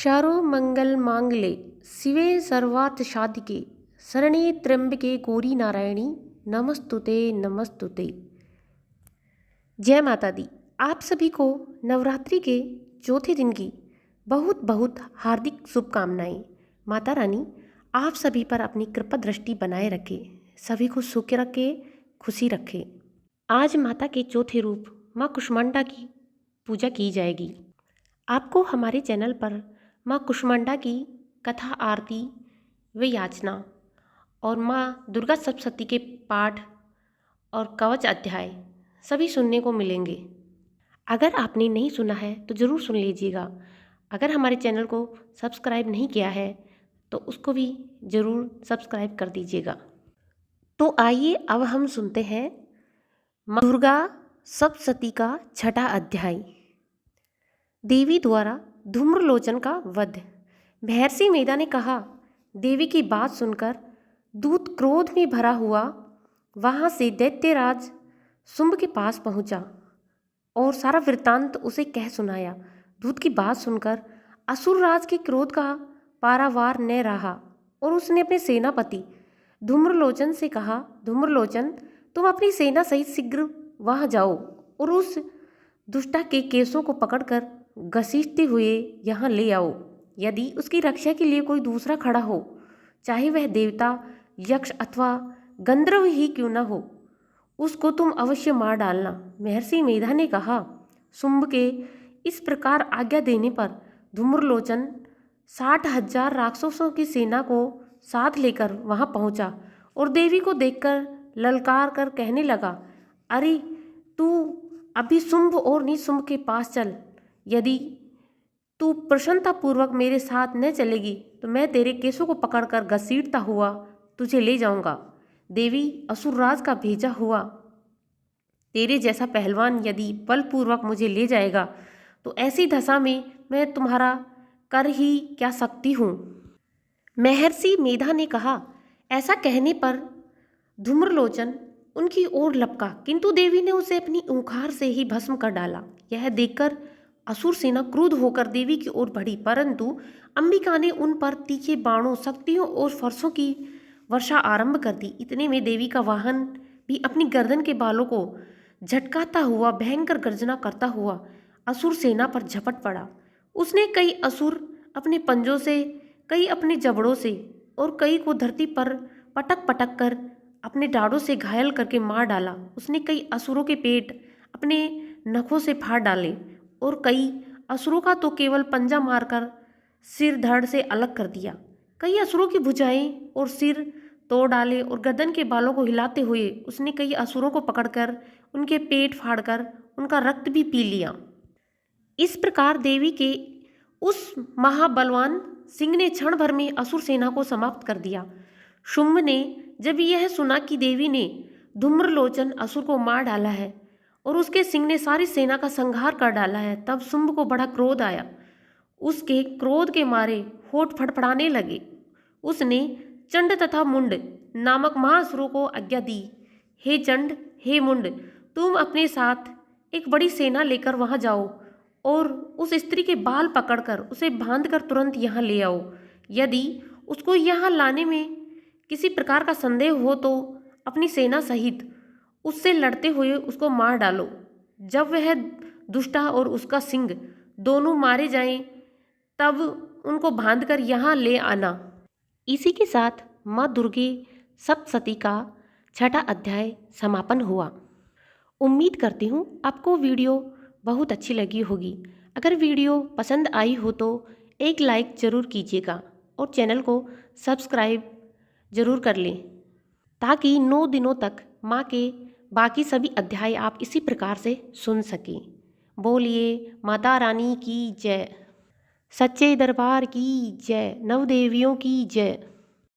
शरो मंगल मांगले शिवे सर्वार्थ साधिके शरणे त्र्यंबके गौरी नारायणी नमस्तुते नमस्तुते। जय माता दी। आप सभी को नवरात्रि के चौथे दिन की बहुत बहुत हार्दिक शुभकामनाएं। माता रानी आप सभी पर अपनी कृपा दृष्टि बनाए रखे, सभी को सुख रखे, खुशी रखे। आज माता के चौथे रूप माँ कुष्मांडा की पूजा की जाएगी। आपको हमारे चैनल पर माँ कुष्मांडा की कथा, आरती व याचना और माँ दुर्गा सप्तशती के पाठ और कवच अध्याय सभी सुनने को मिलेंगे। अगर आपने नहीं सुना है तो ज़रूर सुन लीजिएगा। अगर हमारे चैनल को सब्सक्राइब नहीं किया है तो उसको भी ज़रूर सब्सक्राइब कर दीजिएगा। तो आइए अब हम सुनते हैं माँ दुर्गा सप्तशती का छठा अध्याय। देवी द्वारा धूम्रलोचन का वध। महर्षि मेधा ने कहा। देवी की बात सुनकर दूत क्रोध में भरा हुआ वहां से दैत्यराज शुंभ के पास पहुंचा और सारा वृत्तांत उसे कह सुनाया। दूत की बात सुनकर असुरराज के क्रोध का पारावार न रहा और उसने अपने सेनापति धूम्रलोचन से कहा, धूम्रलोचन, तुम अपनी सेना सहित शीघ्र वहां जाओ और उस दुष्टा के केसों को पकड़कर घसीटते हुए यहाँ ले आओ। यदि उसकी रक्षा के लिए कोई दूसरा खड़ा हो, चाहे वह देवता, यक्ष अथवा गंधर्व ही क्यों न हो, उसको तुम अवश्य मार डालना। महर्षि मेधा ने कहा। शुंभ के इस प्रकार आज्ञा देने पर धूम्रलोचन 60,000 राक्षसों की सेना को साथ लेकर वहां पहुंचा और देवी को देखकर ललकार कर कहने लगा, अरे तू अभी शुंभ और निशुंभ के पास चल। यदि तू प्रसन्नतापूर्वक मेरे साथ न चलेगी तो मैं तेरे केसों को पकड़कर घसीटता हुआ तुझे ले जाऊंगा। देवी असुरराज का भेजा हुआ तेरे जैसा पहलवान यदि बलपूर्वक मुझे ले जाएगा तो ऐसी दशा में मैं तुम्हारा कर ही क्या सकती हूँ। महर्षि मेधा ने कहा। ऐसा कहने पर धूम्रलोचन उनकी ओर लपका, किंतु देवी ने उसे अपनी ऊंखार से ही भस्म कर डाला। यह देखकर असुर सेना क्रुद्ध होकर देवी की ओर बढ़ी, परंतु अंबिका ने उन पर तीखे बाणों, शक्तियों और फरसों की वर्षा आरंभ कर दी। इतने में देवी का वाहन भी अपनी गर्दन के बालों को झटकाता हुआ भयंकर गर्जना करता हुआ असुर सेना पर झपट पड़ा। उसने कई असुर अपने पंजों से, कई अपने जबड़ों से और कई को धरती पर पटक पटक कर अपने डाड़ों से घायल करके मार डाला। उसने कई असुरों के पेट अपने नखों से फाड़ डाले और कई असुरों का तो केवल पंजा मारकर सिर धड़ से अलग कर दिया। कई असुरों की भुजाएं और सिर तोड़ डाले और गर्दन के बालों को हिलाते हुए उसने कई असुरों को पकड़कर उनके पेट फाड़कर उनका रक्त भी पी लिया। इस प्रकार देवी के उस महाबलवान सिंह ने क्षण भर में असुर सेना को समाप्त कर दिया। शुंभ ने जब यह सुना कि देवी ने धूम्रलोचन असुर को मार डाला है और उसके सिंह ने सारी सेना का संहार कर डाला है, तब शुंभ को बड़ा क्रोध आया। उसके क्रोध के मारे होठ फड़फड़ाने लगे। उसने चंड तथा मुंड नामक महाअसुरों को आज्ञा दी, हे चंड, हे मुंड, तुम अपने साथ एक बड़ी सेना लेकर वहां जाओ और उस स्त्री के बाल पकड़कर उसे बांधकर तुरंत यहाँ ले आओ। यदि उसको यहाँ लाने में किसी प्रकार का संदेह हो तो अपनी सेना सहित उससे लड़ते हुए उसको मार डालो। जब वह दुष्टा और उसका सिंह दोनों मारे जाएं, तब उनको बांधकर यहाँ ले आना। इसी के साथ माँ दुर्गे सप्तशती का छठा अध्याय समापन हुआ। उम्मीद करती हूँ आपको वीडियो बहुत अच्छी लगी होगी। अगर वीडियो पसंद आई हो तो एक लाइक ज़रूर कीजिएगा और चैनल को सब्सक्राइब ज़रूर कर लें, ताकि 9 दिनों तक माँ के बाकी सभी अध्याय आप इसी प्रकार से सुन सकें। बोलिए माता रानी की जय, सच्चे दरबार की जय, नवदेवियों की जय।